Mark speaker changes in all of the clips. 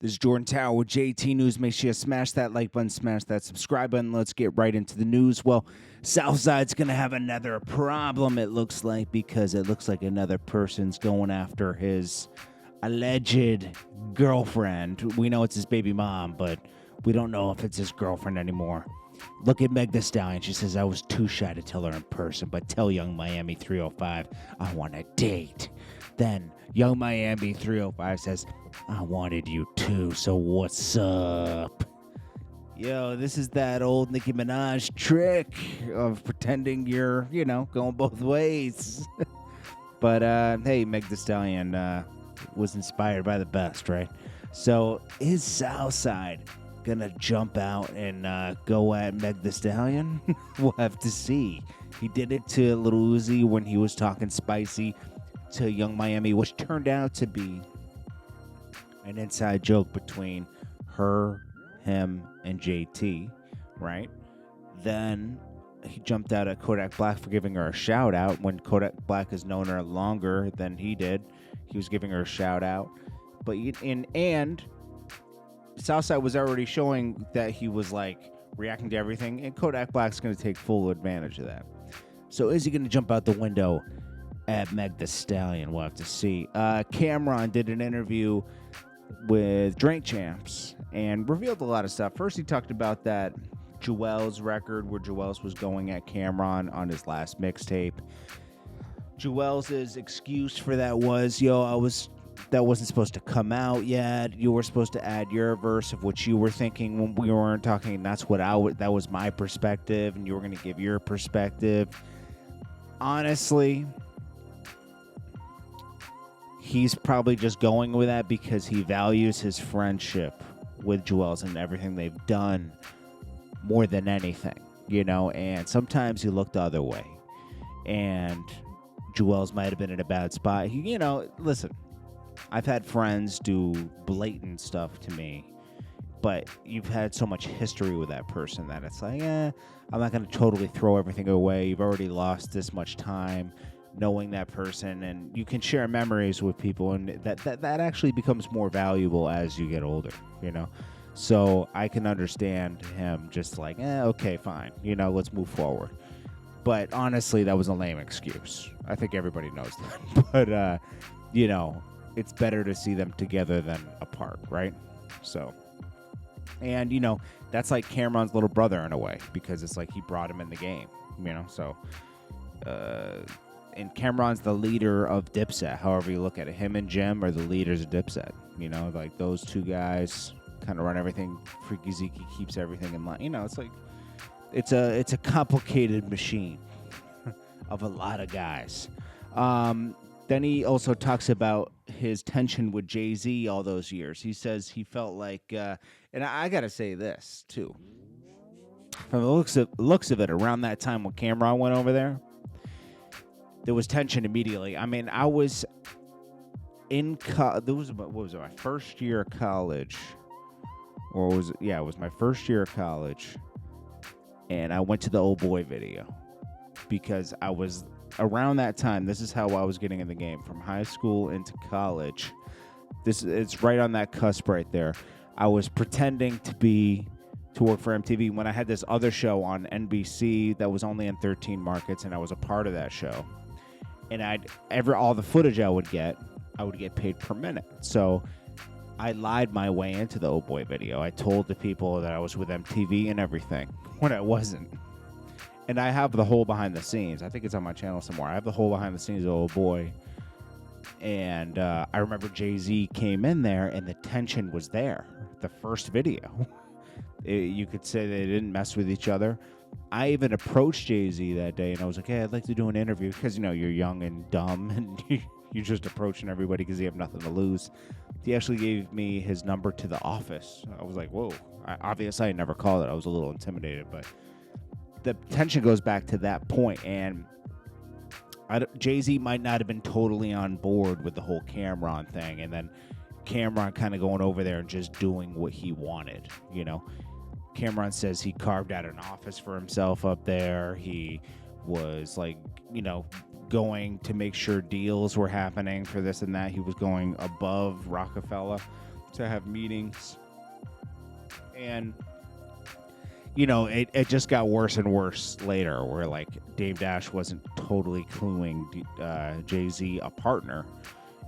Speaker 1: This is Jordan Tower with JT News. Make sure you smash that like button, smash that subscribe button. Let's get right into the news. Well, Southside's going to have another problem, it looks like, because it looks like another person's going after his alleged girlfriend. We know it's his baby mom, but we don't know if it's his girlfriend anymore. Look at Meg Stallion. She says, I was too shy to tell her in person, but tell Young Miami 305 I want a date. Then Young Miami 305 says, I wanted you too, so what's up? Yo, this is that old Nicki Minaj trick of pretending you're, going both ways. But, hey, Meg Stallion was inspired by the best, right? So is Southside gonna jump out and go at Meg Stallion? We'll have to see. He did it to Lil Uzi when he was talking spicy to Young Miami, which turned out to be an inside joke between her, him, and JT, right? Then he jumped out at Kodak Black for giving her a shout out when Kodak Black has known her longer than he did. He was giving her a shout out, but and Southside was already showing that he was like reacting to everything, and Kodak Black's going to take full advantage of that. So is he going to jump out the window at Meg Stallion? We'll have to see. Camron did an interview with Drink Champs and revealed a lot of stuff. First, he talked about that Juelz record where Juelz was going at Camron on his last mixtape. Juelz's excuse for that was, that wasn't supposed to come out yet. You were supposed to add your verse of what you were thinking when we weren't talking. That's what that was my perspective, and you were going to give your perspective. Honestly, he's probably just going with that because he values his friendship with Juelz and everything they've done more than anything, and sometimes he looked the other way, and Juelz might have been in a bad spot. Listen, I've had friends do blatant stuff to me, but you've had so much history with that person that it's like, I'm not going to totally throw everything away. You've already lost this much time knowing that person, and you can share memories with people, and that actually becomes more valuable as you get older, So I can understand him just like, okay, fine, let's move forward. But honestly, that was a lame excuse. I think everybody knows that. But, it's better to see them together than apart, right? So, and, that's like Camron's little brother in a way, because it's like he brought him in the game, So, and Camron's the leader of Dipset, however you look at it. Him and Jim are the leaders of Dipset, like those two guys kind of run everything. Freaky Zeke keeps everything in line. It's like, it's a complicated machine of a lot of guys. Then he also talks about his tension with Jay-Z all those years. He says he felt like, and I got to say this, too. From the looks of it, around that time when Camron went over there was tension immediately. I mean, I was in what was it, my first year of college? Or was it? Yeah, it was my first year of college. And I went to the Old Boy video because I was around that time. This is how I was getting in the game from high school into college. It's right on that cusp right there. I was pretending to work for MTV when I had this other show on NBC that was only in 13 markets, and I was a part of that show. And all the footage I would get paid per minute. So I lied my way into the Old Boy video. I told the people that I was with MTV and everything when I wasn't. And I have the whole behind the scenes. I think it's on my channel somewhere. I have the whole behind the scenes of Old Boy. And I remember Jay-Z came in there and the tension was there. The first video. You could say they didn't mess with each other. I even approached Jay-Z that day and I was like, hey, I'd like to do an interview because, you're young and dumb and you're just approaching everybody because you have nothing to lose. He actually gave me his number to the office. I was like, whoa. Obviously, I never called it. I was a little intimidated, but the tension goes back to that point. And Jay-Z might not have been totally on board with the whole Camron thing. And then Camron kind of going over there and just doing what he wanted, Camron says he carved out an office for himself up there. He was like, going to make sure deals were happening for this and that. He was going above Rockefeller. to have meetings. And, you know, it just got worse and worse later, where, like, Dame Dash wasn't totally cluing Jay-Z, a partner,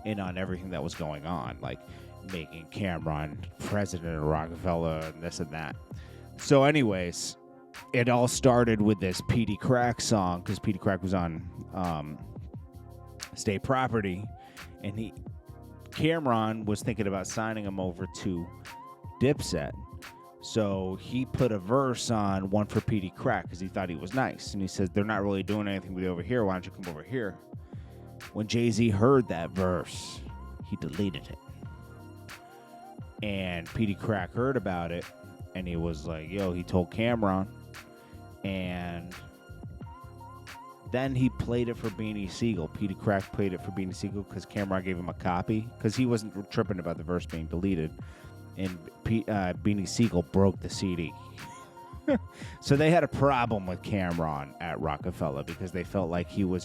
Speaker 1: in on everything that was going on, like making Camron president of Rockefeller and this and that. So anyways, it all started with this Petey Crack song, because Petey Crack was on State Property, and Camron was thinking about signing him over to Dipset. So he put a verse on One for Petey Crack because he thought he was nice. And he says, they're not really doing anything with you over here. Why don't you come over here? When Jay-Z heard that verse, he deleted it. And Petey Crack heard about it, and he was like, yo, he told Camron. And then he played it for Beanie Siegel. Petey Crack played it for Beanie Siegel because Camron gave him a copy, because he wasn't tripping about the verse being deleted. And Beanie Siegel broke the CD. So they had a problem with Camron at Rockefeller because they felt like he was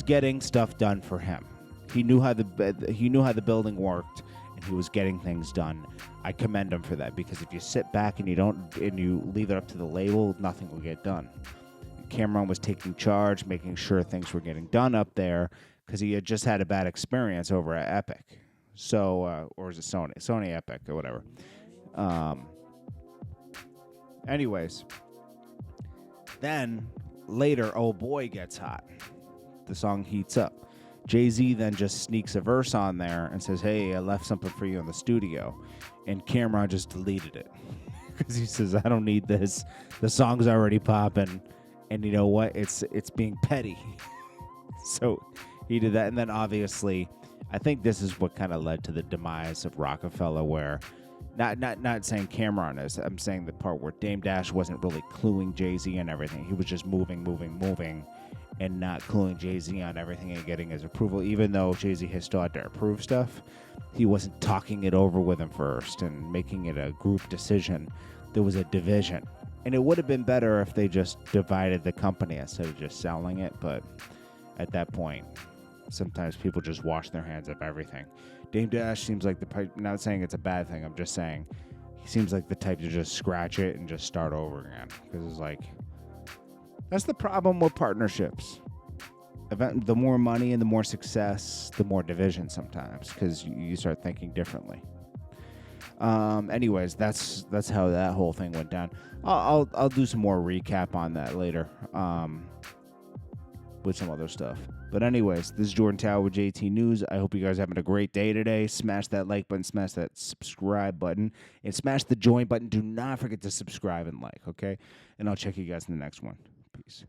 Speaker 1: getting stuff done for him. He knew how the building worked, and he was getting things done. I commend him for that, because if you sit back and you leave it up to the label, nothing will get done. Camron was taking charge, making sure things were getting done up there, because he had just had a bad experience over at Epic. So, or is it Sony Epic or whatever. Anyways, then later, Oh Boy gets hot. The song heats up. Jay-Z then just sneaks a verse on there and says, hey, I left something for you in the studio. And Camron just deleted it because he says, I don't need this. The song's already popping. And you know what? It's being petty. So he did that. And then obviously, I think this is what kind of led to the demise of Rockefeller, where not saying Camron is. I'm saying the part where Dame Dash wasn't really cluing Jay-Z and everything. He was just moving, and not cluing Jay-Z on everything and getting his approval. Even though Jay-Z has still had to approve stuff, he wasn't talking it over with him first and making it a group decision. There was a division. And it would have been better if they just divided the company instead of just selling it. But at that point, sometimes people just wash their hands of everything. Dame Dash seems like the type, not saying it's a bad thing, I'm just saying he seems like the type to just scratch it and just start over again. Because it's like, that's the problem with partnerships. The more money and the more success, the more division sometimes, because you start thinking differently. Anyways, that's how that whole thing went down. I'll do some more recap on that later, with some other stuff. But anyways, this is Jordan Tower with JT News. I hope you guys are having a great day today. Smash that like button, smash that subscribe button, and smash the join button. Do not forget to subscribe and like, okay? And I'll check you guys in the next one. Peace.